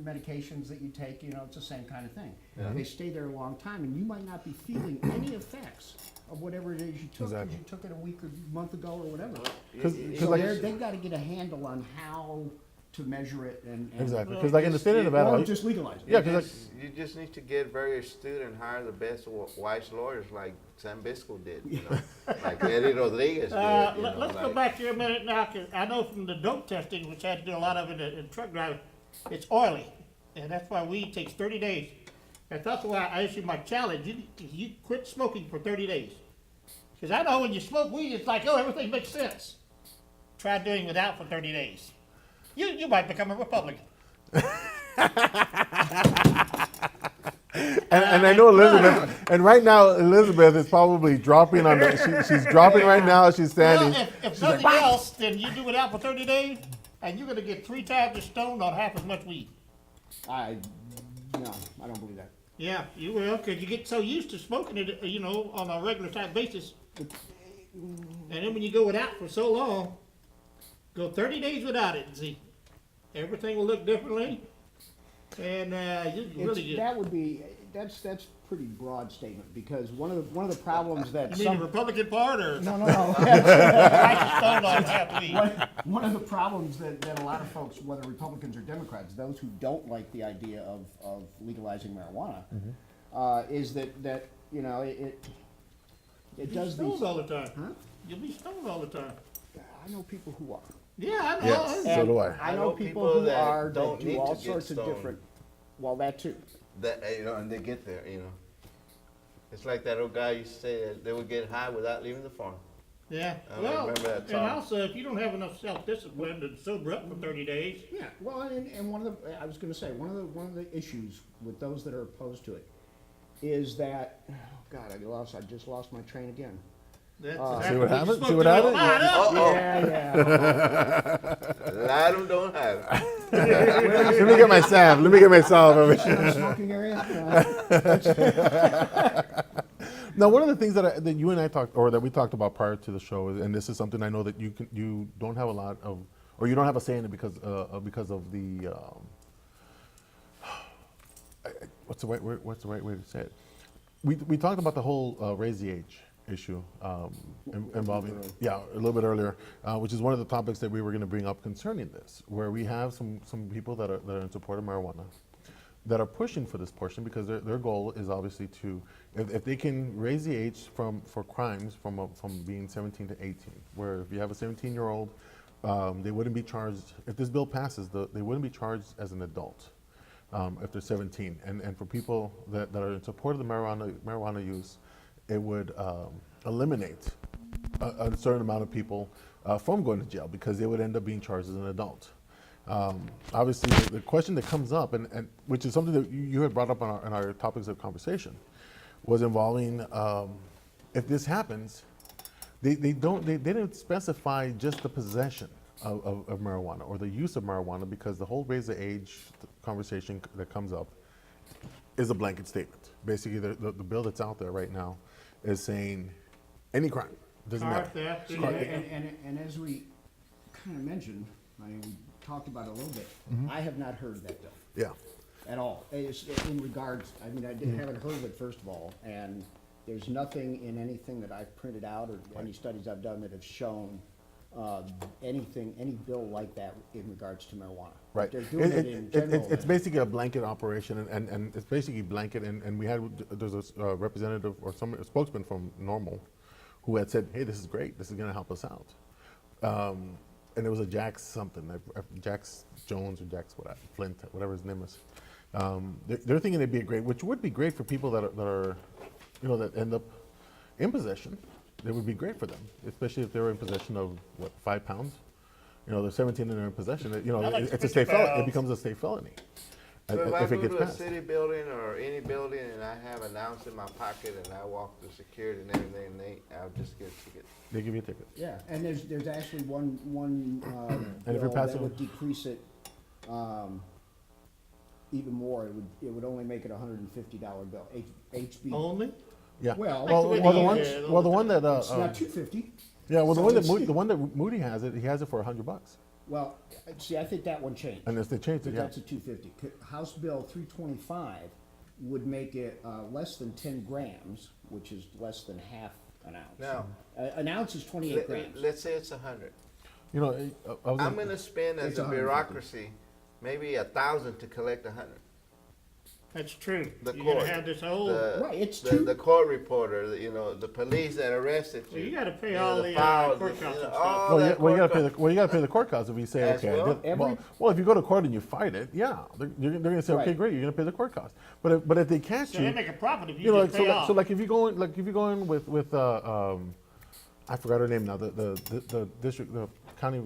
medications that you take, you know, it's the same kind of thing. They stay there a long time, and you might not be feeling any effects of whatever it is you took, because Exactly. you took it a week or month ago or whatever. 'Cause So like- they've gotta get a handle on how to measure it and. Exactly, because like in the state of Or Nevada, Or just legalize it. yeah, You because just, you just need to get very astute and hire the best wise lawyers like Sam Bisco did, you know, like Eddie Rodriguez did. You know, let's go like- back here a minute now, 'cause I know from the dope testing, which I had to do a lot of it in truck driving, it's oily, and that's why weed takes 30 days. And that's why I issued my challenge, you quit smoking for 30 days. Because I know when you smoke weed, it's like, oh, everything makes sense. Try doing without for 30 days. You might become a Republican. and I know Elizabeth, and right now Elizabeth is probably dropping on the, she's dropping right now. She's standing. Well, if nothing else, then you do without for 30 days, and you're gonna get 3 times as stoned on half as much weed. No, I don't believe that. Yeah, you will, because you get so used to smoking it, you know, on a regular type basis. And then when you go without for so long, go 30 days without it and see. Everything will look differently. And you really get. That would be, that's pretty broad statement, because one of the problems that You mean the Republican part or no. half stoned on half weed? One of the problems that a lot of folks, whether Republicans or Democrats, those who don't like the idea of legalizing marijuana, is that, you know, it You'll does be these. stoned all the time. Huh? You'll be stoned all the time. I know people who are. Yeah, I know. Yes, so do I. I know people who that are, don't that need do to all get sorts of stoned. different, well, that too. That, you know, and they get there, you know. It's like that old guy used to say that they would get high without leaving the farm. Yeah, I well, remember that and song. also, if you don't have enough self-discipline to sober up for 30 days, Yeah, well, and one of the, I was gonna say, one of the issues with those that are opposed to it is that, oh God, I just lost my train again. that's See what exactly happens? you See what smoked it all happens? night up. Uh-oh. Yeah. A lot of them don't have it. Let me get my salve. Let me get my salve over here. Smoking area? Now, one of the things that you and I talked, or that we talked about prior to the show, and this is something I know that you don't have a lot of, or you don't have a say in it because of the what's the right way to say it? We talked about the whole raise the age issue involving a little bit earlier, which is one of the topics that we were going to bring up concerning this, where we have some people that are in support of marijuana that are pushing for this portion because their goal is obviously to, if they can raise the age for crimes from being 17 to 18, where if you have a 17-year-old, they wouldn't be charged, if this bill passes, they wouldn't be charged as an adult if they're 17. And for people that are in support of the marijuana use, it would eliminate a certain amount of people from going to jail because they would end up being charged as an adult. Obviously, the question that comes up, and which is something that you had brought up in our topics of conversation, was involving if this happens, they didn't specify just the possession of marijuana or the use of marijuana, because the whole raise the age conversation that comes up is a blanket statement. Basically, the bill that's out there right now is saying any crime, doesn't Car matter. theft, And as we kind of mentioned, I mean, we talked about it a little bit, I have not heard that bill Yeah. at all. It's in regards, I mean, I haven't heard of it, first of all, and there's nothing in anything that I've printed out or any studies I've done that have shown any bill like that in regards to marijuana. Right. They're doing it in general. It's basically a blanket operation, and it's basically blanket, and we had, there's a representative or a spokesman from Normal who had said, hey, this is great, this is gonna help us out. And it was a Jax something, Jax Jones or Jax whatever, Flint, whatever his name is. They're thinking it'd be great, which would be great for people that are, you know, that end up in possession. It would be great for them, especially if they were in possession of, what, 5 pounds? You know, they're 17 and they're in possession, you know, I like it's a 50 state felony, it pounds. becomes a state felony. So if I If it go gets to a passed. city building or any building and I have an ounce in my pocket and I walk through security and everything, I'll just get a ticket. They give you a ticket. Yeah, and there's actually one And if you're bill that passing- would decrease it, even more. It would only make it a $150 bill, HB. Only? Yeah. Well, Well, the one, yeah, well, the one that, It's not $250. yeah, well, So the it's- one that Moody has it, he has it for $100, Well, see, I think that one changed. unless they changed it, But yeah. that's a 250. House Bill 325 would make it less than 10 grams, which is less than half an ounce. Now, An ounce is 28 grams. let's say it's 100. You know, I was I'm gonna spend as It's a 150. bureaucracy, maybe 1,000 to collect 100. That's true. The You gotta court, have this whole, Right, it's the two- court reporter, you know, the police that arrested you. well, you gotta pay you know, all the files, court you costs know, and all stuff. Well, that you court gotta pay cost. the, well, you gotta pay the court costs if you say, As okay, I well. did, well, if you go to court and you fight it, yeah, they're gonna say, okay, Right. great, you're gonna pay the court costs. But if they catch So they you, make a profit if you you know, just like, pay so off. like if you go in with I forgot her name now, the district, the county,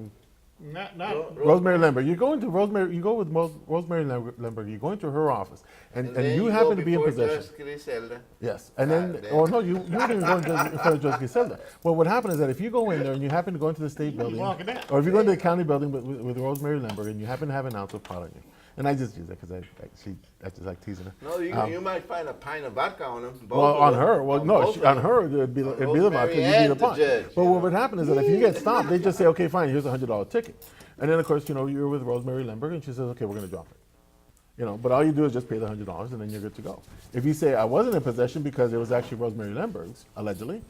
Not, Rosemary Lemberg. You go into Rosemary, you go with Rosemary Lemberg, you go into her office, and then you go happen to be in before possession. Judge Griselda. Yes, and then, God damn. oh no, you wouldn't even go in front of Judge Griselda. Well, what happened is that if you go in there and you happen to go into the state building, walking out. or if you go into the county building with Rosemary Lemberg and you happen to have an ounce of pot on you, and I just use that because I just like teasing her. No, you might find a pint of vodka on them. Well, on her, well, no, on her, it'd be the Rosemary vodka, you'd be and the the pot. judge, But you what know. would happen is that if you get stopped, they just say, okay, fine, here's a $100 ticket. And then, of course, you know, you're with Rosemary Lemberg, and she says, okay, we're gonna drop it. You know, but all you do is just pay the $100, and then you're good to go. If you say, I wasn't in possession because it was actually Rosemary Lemberg's, allegedly,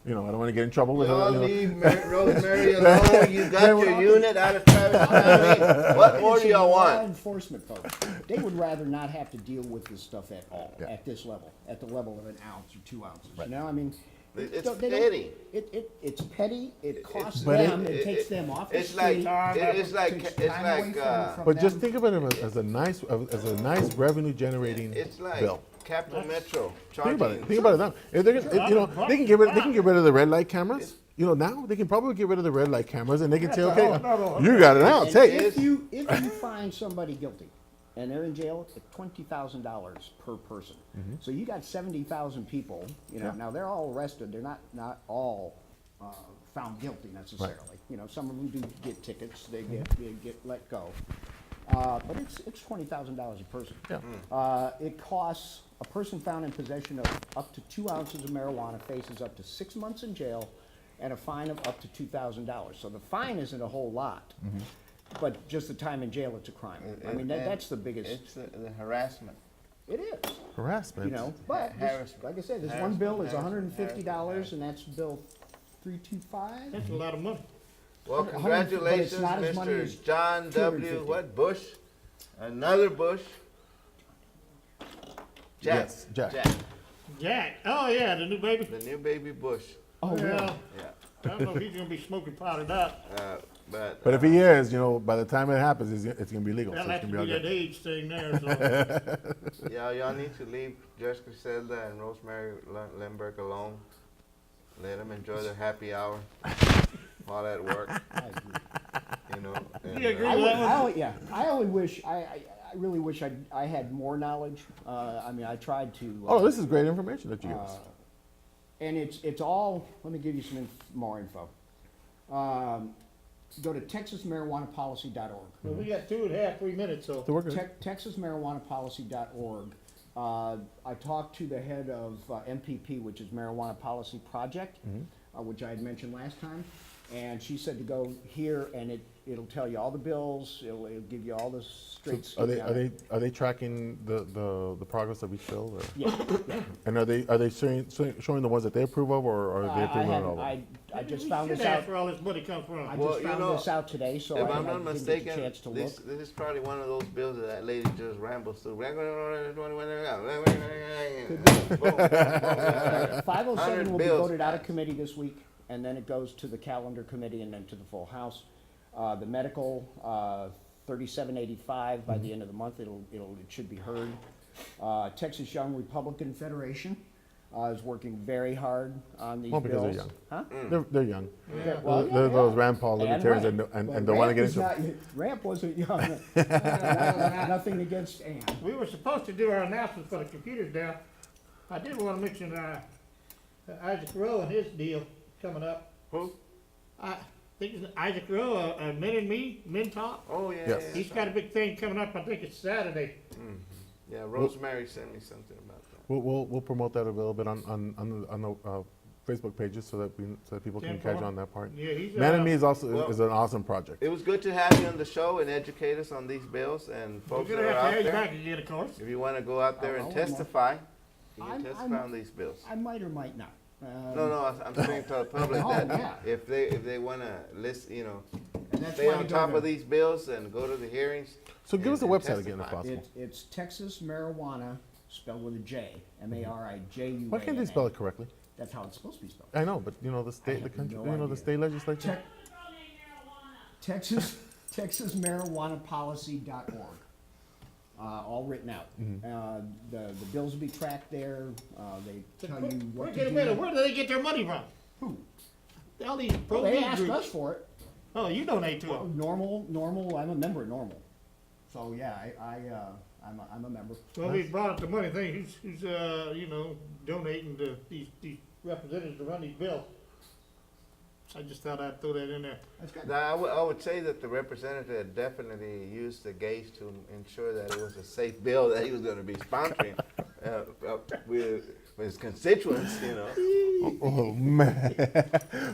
you know, I don't wanna get in trouble with her, Y'all you know. leave Rosemary alone. You got your unit out of Travis County. What more do y'all Law want? enforcement folks, they would rather not have to deal with this stuff at all, Yeah. at this level, at the level of an ounce or 2 ounces. You know, I mean, It's they don't- petty. It's petty. It costs but them. it- It takes them off the It's like street. it's like takes it's time away like from But just them. think of it as a nice revenue generating it's like bill. Capital Metro Think charging. about it. Think about it now. If they're gonna- you know, they can get rid of the red light cameras. You know, now they can probably get rid of the red light cameras, and they can say, okay, you got it out. And Take if it. you find somebody guilty and they're in jail, it's $20,000 per person. So you got 70,000 people. You know, Yeah. now they're all arrested. They're not all found guilty necessarily. You know, some of them do get tickets. They get let go. But it's $20,000 a person. Yeah. It costs a person found in possession of up to 2 ounces of marijuana faces up to 6 months in jail and a fine of up to $2,000. So the fine isn't a whole lot, but just the time in jail, it's a crime. I mean, that's the biggest. It's the harassment. It is, Harassment. you know. But Harassment. like I said, this one Harassment, bill is harassment, $150, and that's Bill 325. that's a lot of money. Well, 100, but it's congratulations, not as money Mr. as John W. 250. What Bush? Another Bush. Jack. Yes, Jack. Jack, oh yeah, the new baby. The new baby Bush. Oh, really? Well, Yeah. I don't know if he's gonna be smoking pot or not. But if he is, you know, by the time it happens, it's gonna be legal. That'll So have it's to gonna be be all that good. age thing there, so. y'all need to leave Judge Griselda and Rosemary Lemberg alone. Let them enjoy their happy hour while at work. I agree. You know. Do and, you agree I, with would, that one? I, yeah, I only wish, I really wish I had more knowledge. I mean, I tried to. Oh, this is great information that you give us. And it's all, let me give you some more info. Go to texasmarijuanapolicy.org. Well, we got 2.5, 3 minutes, so. So we're good. texasmarijuanapolicy.org. I talked to the head of MPP, which is Marijuana Policy Project, which I had mentioned last time, and she said to go here, and it'll tell you all the bills. It'll give you all the straight. Are they tracking the progress of each bill? Or? Yeah, yeah. And are they showing the ones that they approve of, or are they approving all of them? I I just We found should this ask out, where all this money comes from. I Well, just you found know, this out today, so If I I'm not didn't get a mistaken, chance to this, look. this is probably one of those bills that that lady just rambles through. Five oh 100 seven will be bills voted out of passed. committee this week, and then it goes to the calendar committee and then to the full house. The medical, 3785, by the end of the month, it should be heard. Texas Young Republican Federation, is working very hard on these Well, because bills. they're young. Huh? They're young. Well, They're yeah, those yeah. Rand Paul libertarians Ramp. and But don't want to Ramp get is into. not- Ramp wasn't young. Nothing against Ann. We were supposed to do our announcements for the computers down. I did wanna mention, Isaac Rowe and his deal coming up. Who? I think it's Isaac Rowe, Men and Me, Men Talk. Oh, yeah. Yes. Yeah, He's got a big thing coming up, I think it's Saturday. yeah, Rosemary sent me something about that. We'll promote that a little bit on the Facebook pages so that people can catch on that part. Yeah, he's, Man and Me is also Well- is an awesome project. It was good to have you on the show and educate us on these bills and We're folks that gonna are have to out have you there. back again, of course. If you want to go out there and I'll- testify, you I'm- can testify I'm- on these bills. I might or might not. No, I'm saying to the public Oh, that yeah. if they want to list, And that's stay why on you go top to- of these bills and go to the hearings. So give us the and website again if testify. possible. It's Texas Marijuana, spelled with a J, M-A-R-I-J-U-A-N-A. Why can't they spell it correctly? That's how it's supposed to be spelled. I know, but the state, the have country, no the idea. state legislature. TexasMarijuanaPolicy.org. All written out. The bills will be tracked there. They tell you what Wait to a do. minute, where do they get their money from? Who? All these pro Well, they weed asked groups. us for it. Oh, you donate to them. Normal, I'm a member of Normal. So, yeah, I'm a member. Well, we brought up the money thing, who's donating to these representatives to run these bills. I just thought I'd throw that in there. That's good. Now, I would say that the representative definitely used the gauge to ensure that it was a safe bill that he was going to be sponsoring with his constituents, Oh man!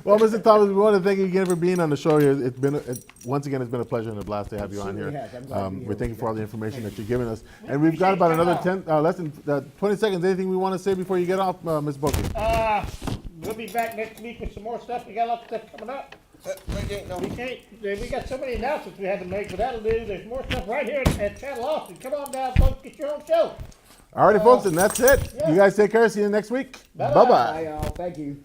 Well, Mr. Thomas, we want to thank you again for being on the show here. Once again, it's been a pleasure and a blast to have you on certainly here. has. I'm glad to be We're here thanking with for all you. the information that you're giving us, and we've got about another 10, less than 20 seconds. Anything we want to say before you get off, Ms. Booker? We'll be back next week with some more stuff. We got a lot of stuff coming up. We got so many announcements we had to make, but that'll do. There's more stuff right here at Channel Austin. Come on down, folks, get your own show. Alrighty, folks, and that's it. Yeah. You guys take care. See you next week. Bye-bye. Bye bye. Bye, y'all. Thank you.